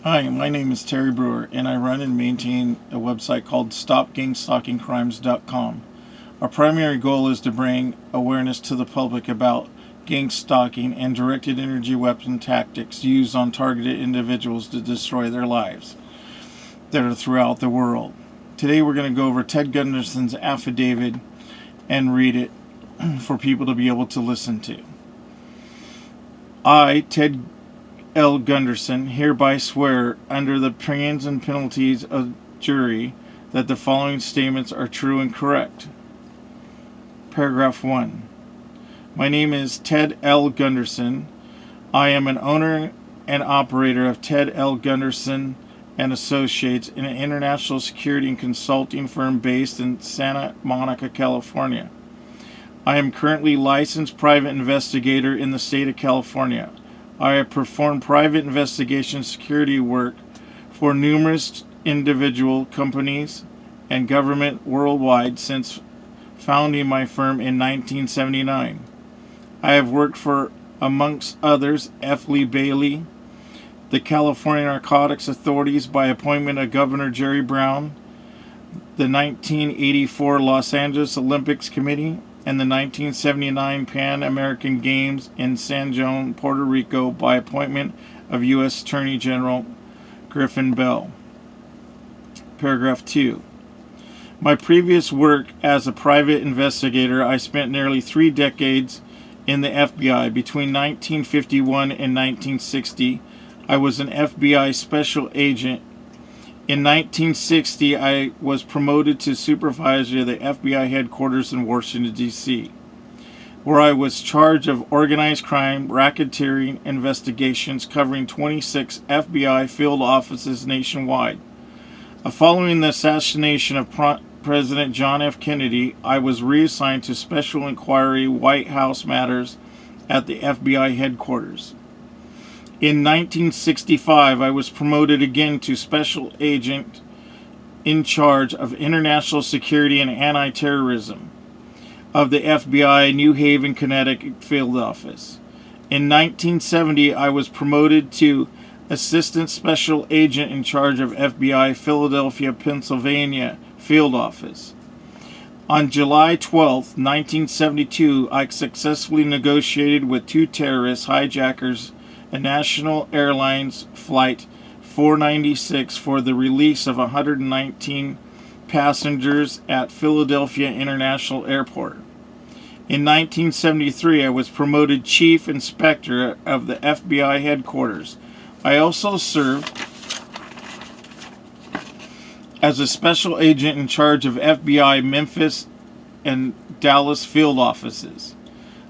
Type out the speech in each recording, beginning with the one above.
Hi, my name is Terry Brewer, and I run and maintain a website called StopGangstalkingCrimes.com. Our primary goal is to bring awareness to the public about gang stalking and directed energy weapon tactics used on targeted individuals to destroy their lives that are throughout the world. Today we're going to go over Ted Gunderson's affidavit and read it for people to be able to listen to. I, Ted L. Gunderson, hereby swear under the pains and penalties of jury that the following statements are true and correct. Paragraph 1. My name is Ted L. Gunderson. I am an owner and operator of Ted L. Gunderson and Associates, an international security and consulting firm based in Santa Monica, California. I am currently licensed private investigator in the state of California. I have performed private investigation security work for numerous individual companies and government worldwide since founding my firm in 1979. I have worked for, amongst others, F.B.I, the California Narcotics Authorities by appointment of Governor Jerry Brown, the 1984 Los Angeles Olympics Committee, and the 1979 Pan American Games in San Juan, Puerto Rico by appointment of U.S. Attorney General Griffin Bell. Paragraph 2. My previous work as a private investigator, I spent nearly 3 decades in the F.B.I. Between 1951 and 1960, I was an F.B.I. special agent. In 1960, I was promoted to supervisor of the F.B.I. headquarters in Washington, D.C., where I was charged of organized crime, racketeering investigations covering 26 F.B.I. field offices nationwide. Following the assassination of President John F. Kennedy, I was reassigned to Special Inquiry White House matters at the F.B.I. headquarters. In 1965, I was promoted again to Special Agent in charge of International Security and Anti-Terrorism of the F.B.I. New Haven, Connecticut field office. In 1970, I was promoted to Assistant Special Agent in charge of F.B.I. Philadelphia, Pennsylvania field office. On July 12, 1972, I successfully negotiated with 2 terrorist hijackers a National Airlines Flight 496 for the release of 119 passengers at Philadelphia International Airport. In 1973, I was promoted Chief Inspector of the F.B.I. headquarters. I also served as a special agent in charge of F.B.I. Memphis and Dallas field offices.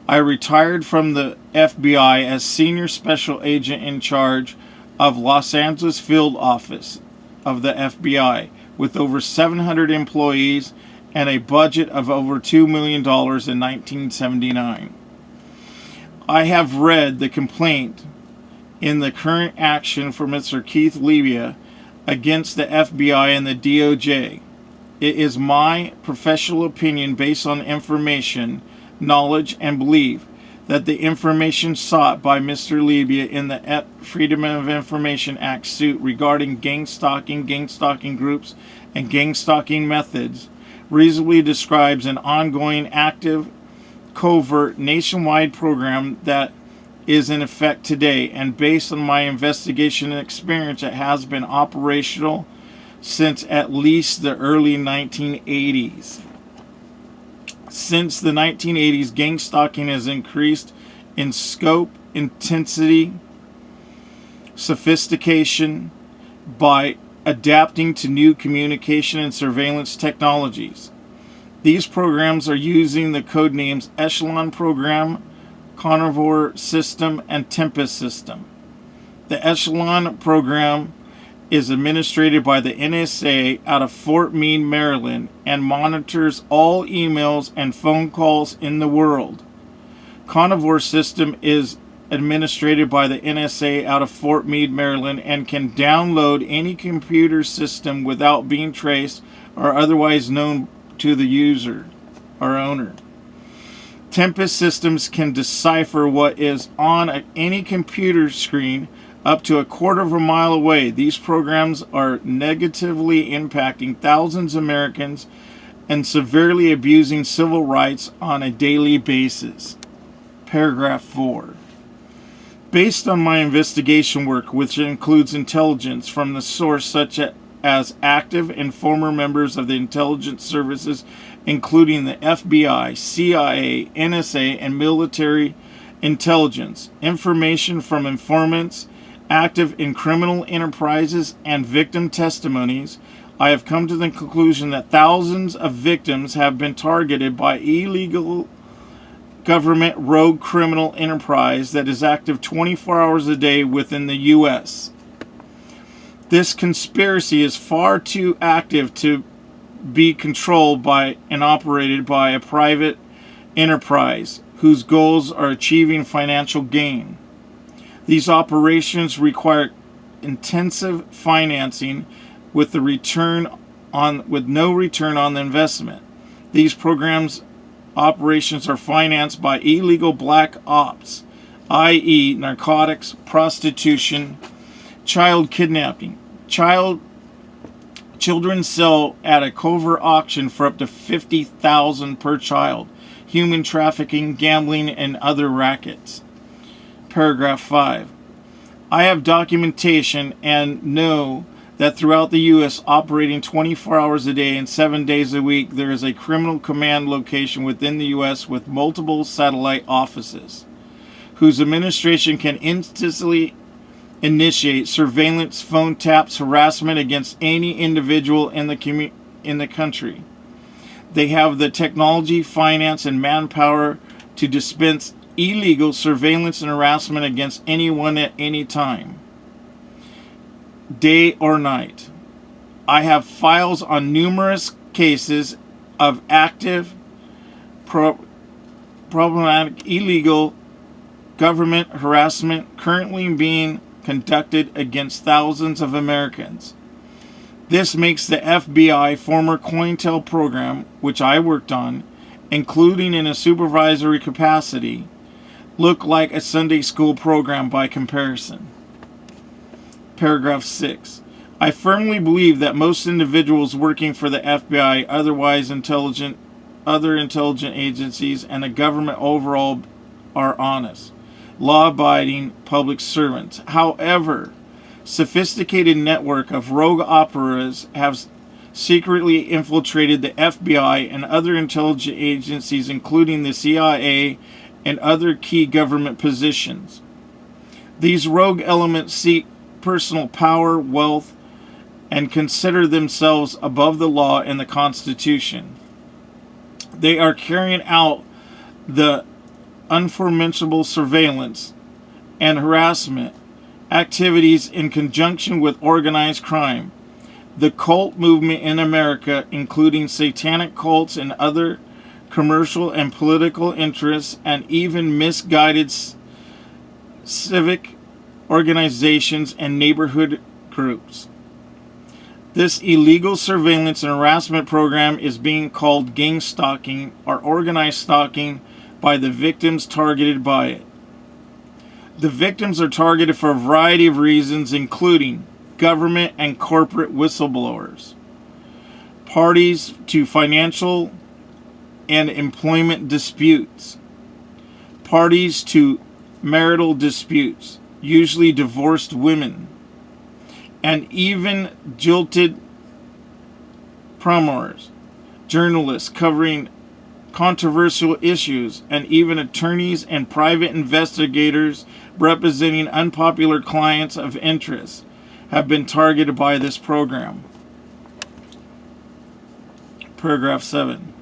I retired from the F.B.I. as Senior Special Agent in charge of Los Angeles field office of the F.B.I. with over 700 employees and a budget of over $2 million in 1979. I have read the complaint in the current action for Mr. Keith Libya against the F.B.I. and the DOJ. It is my professional opinion based on information, knowledge, and belief that the information sought by Mr. Libya in the Freedom of Information Act suit regarding gang stalking groups, and gang stalking methods reasonably describes an ongoing, active, covert, nationwide program that is in effect today, and based on my investigation and experience, it has been operational since at least the early 1980s. Since the 1980s, gang stalking has increased in scope, intensity, sophistication by adapting to new communication and surveillance technologies. These programs are using the code names Echelon Program, Carnivore System, and Tempest System. The Echelon Program is administered by the NSA out of Fort Meade, Maryland, and monitors all emails and phone calls in the world. Carnivore System is administered by the NSA out of Fort Meade, Maryland, and can download any computer system without being traced or otherwise known to the user or owner. Tempest systems can decipher what is on any computer screen up to a quarter of a mile away. These programs are negatively impacting thousands of Americans and severely abusing civil rights on a daily basis. Paragraph 4. Based on my investigation work, which includes intelligence from the source such as active and former members of the intelligence services, including the FBI, CIA, NSA, and military intelligence, information from informants active in criminal enterprises, and victim testimonies, I have come to the conclusion that thousands of victims have been targeted by illegal government rogue criminal enterprise that is active 24 hours a day within the U.S. This conspiracy is far too active to be controlled by and operated by a private enterprise whose goals are achieving financial gain. These operations require intensive financing with no return on the investment. These programs operations are financed by illegal black ops, i.e. narcotics, prostitution, child kidnapping. Children sell at a covert auction for up to $50,000 per child. Human trafficking, gambling, and other rackets. Paragraph 5. I have documentation and know that throughout the U.S., operating 24 hours a day and 7 days a week, there is a criminal command location within the U.S. with multiple satellite offices, whose administration can instantly initiate surveillance, phone taps, harassment against any individual in the country. They have the technology, finance, and manpower to dispense illegal surveillance and harassment against anyone at any time, day or night. I have files on numerous cases of active, problematic, illegal government harassment currently being conducted against thousands of Americans. This makes the F.B.I. former COINTEL program, which I worked on, including in a supervisory capacity, look like a Sunday school program by comparison. Paragraph 6. I firmly believe that most individuals working for the F.B.I., other intelligent agencies, and the government overall are honest, law-abiding public servants. However, sophisticated network of rogue operatives have secretly infiltrated the F.B.I. and other intelligence agencies, including the CIA and other key government positions. These rogue elements seek personal power, wealth, and consider themselves above the law and the Constitution. They are carrying out the unformentionable surveillance and harassment activities in conjunction with organized crime. The cult movement in America, including satanic cults and other commercial and political interests, and even misguided civic organizations and neighborhood groups. This illegal surveillance and harassment program is being called gangstalking or organized stalking by the victims targeted by it. The victims are targeted for a variety of reasons, including government and corporate whistleblowers, parties to financial and employment disputes, parties to marital disputes, usually divorced women, and even jilted promoters, journalists covering controversial issues, and even attorneys and private investigators representing unpopular clients of interest have been targeted by this program. Paragraph 7.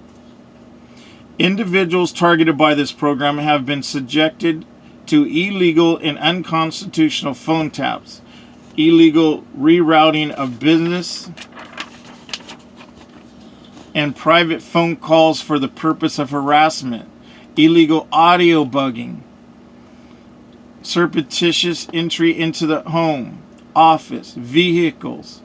Individuals targeted by this program have been subjected to illegal and unconstitutional phone taps, illegal rerouting of business, and private phone calls for the purpose of harassment, illegal audio bugging, surreptitious entry into the home, office, vehicles,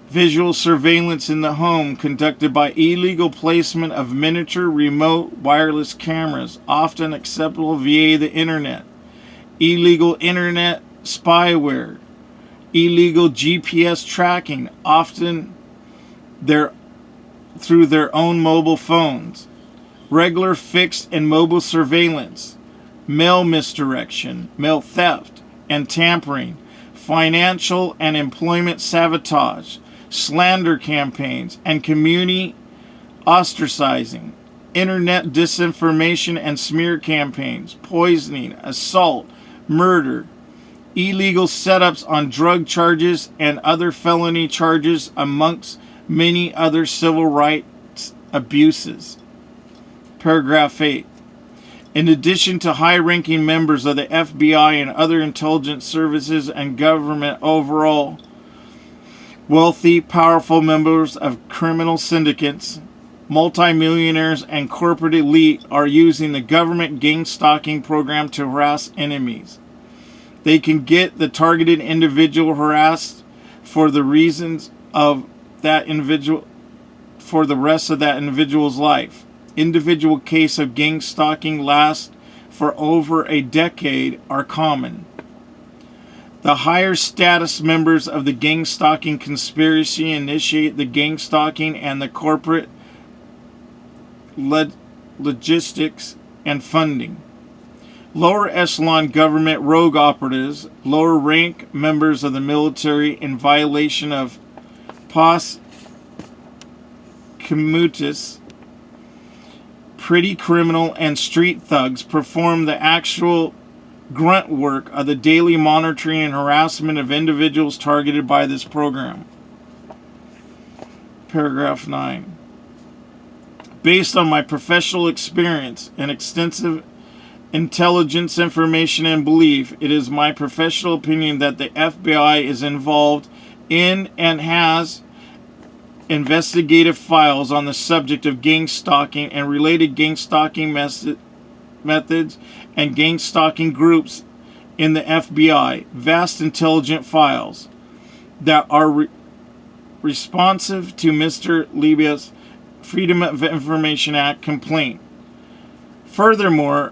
visual surveillance in the home conducted by illegal placement of miniature remote wireless cameras, often accessible via the internet, illegal internet spyware, illegal GPS tracking, often through their own mobile phones, regular fixed and mobile surveillance, mail misdirection, mail theft and tampering, financial and employment sabotage, slander campaigns, and community ostracizing, internet disinformation and smear campaigns, poisoning, assault, murder, illegal setups on drug charges and other felony charges, amongst many other civil rights abuses. Paragraph 8. In addition to high-ranking members of the FBI and other intelligence services and government overall, wealthy, powerful members of criminal syndicates, multimillionaires, and corporate elite are using the government gang-stalking program to harass enemies. They can get the targeted individual harassed for the reasons of that individual for the rest of that individual's life. Individual case of gang stalking lasts for over a decade are common. The higher status members of the gang stalking conspiracy initiate the gang stalking and the corporate logistics and funding. Lower echelon government rogue operatives, lower rank members of the military in violation of pos commutus, pretty criminal, and street thugs perform the actual grunt work of the daily monitoring and harassment of individuals targeted by this program. Paragraph 9. Based on my professional experience and extensive intelligence information and belief, it is my professional opinion that the FBI is involved in and has investigative files on the subject of gang stalking and related gang stalking methods and gang stalking groups in the FBI, vast intelligent files that are responsive to Mr. Libya's Freedom of Information Act complaint. Furthermore,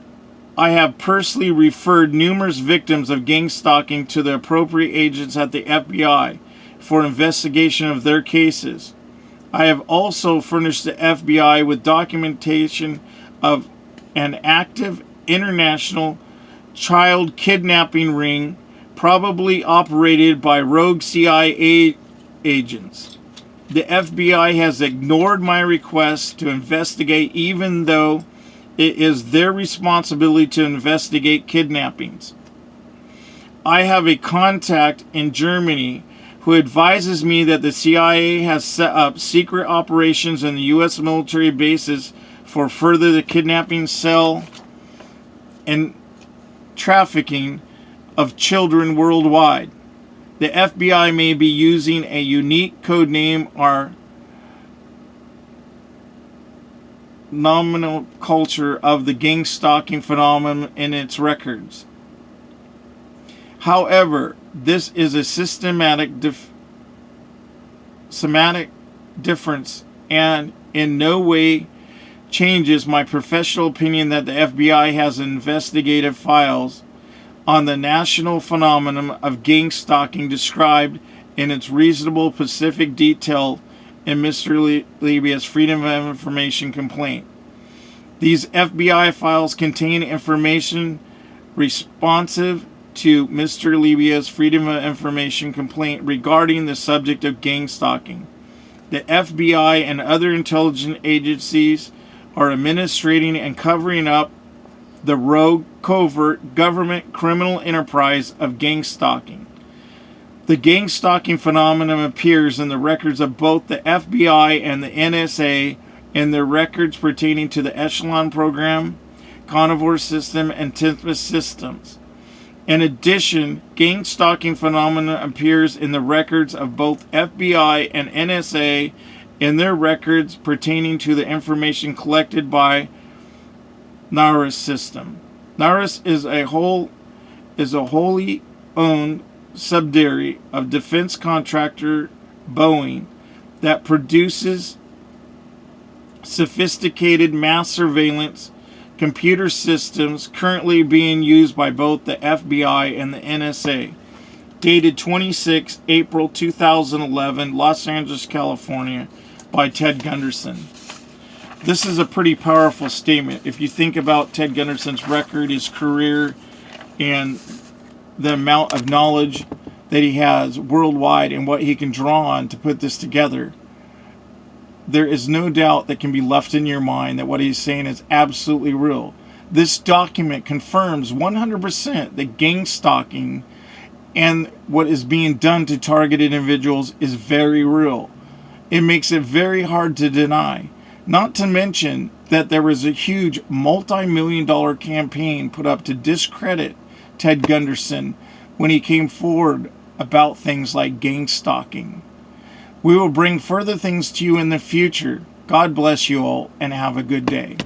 I have personally referred numerous victims of gang stalking to the appropriate agents at the FBI for investigation of their cases. I have also furnished the FBI with documentation of an active international child kidnapping ring, probably operated by rogue CIA agents. The FBI has ignored my request to investigate, even though it is their responsibility to investigate kidnappings. I have a contact in Germany who advises me that the CIA has set up secret operations in the U.S. military bases for further the kidnapping, sale, and trafficking of children worldwide. The FBI may be using a unique code name or nominal culture of the gang stalking phenomenon in its records. However, this is a semantic difference and in no way changes my professional opinion that the FBI has investigative files on the national phenomenon of gang stalking described in its reasonable specific detail in Mr. Libya's Freedom of Information complaint. These FBI files contain information responsive to Mr. Libya's Freedom of Information complaint regarding the subject of gang stalking. The FBI and other intelligence agencies are administrating and covering up the rogue, covert, government criminal enterprise of gang stalking. The gang stalking phenomenon appears in the records of both the FBI and the NSA in their records pertaining to the Echelon program, Carnivore system, and Tempest systems. In addition, gang stalking phenomenon appears in the records of both FBI and NSA in their records pertaining to the information collected by NARIS system. NARIS is a wholly owned subsidiary of defense contractor Boeing that produces sophisticated mass surveillance computer systems currently being used by both the FBI and the NSA. dated 26 April 2011, Los Angeles, California, by Ted Gunderson. This is a pretty powerful statement. If you think about Ted Gunderson's record, his career, and the amount of knowledge that he has worldwide and what he can draw on to put this together, there is no doubt that can be left in your mind that what he's saying is absolutely real. This document confirms 100% that gangstalking and what is being done to targeted individuals is very real. It makes it very hard to deny. Not to mention that there was a huge multi-million-dollar campaign put up to discredit Ted Gunderson when he came forward about things like gangstalking. We will bring further things to you in the future. God bless you all and have a good day.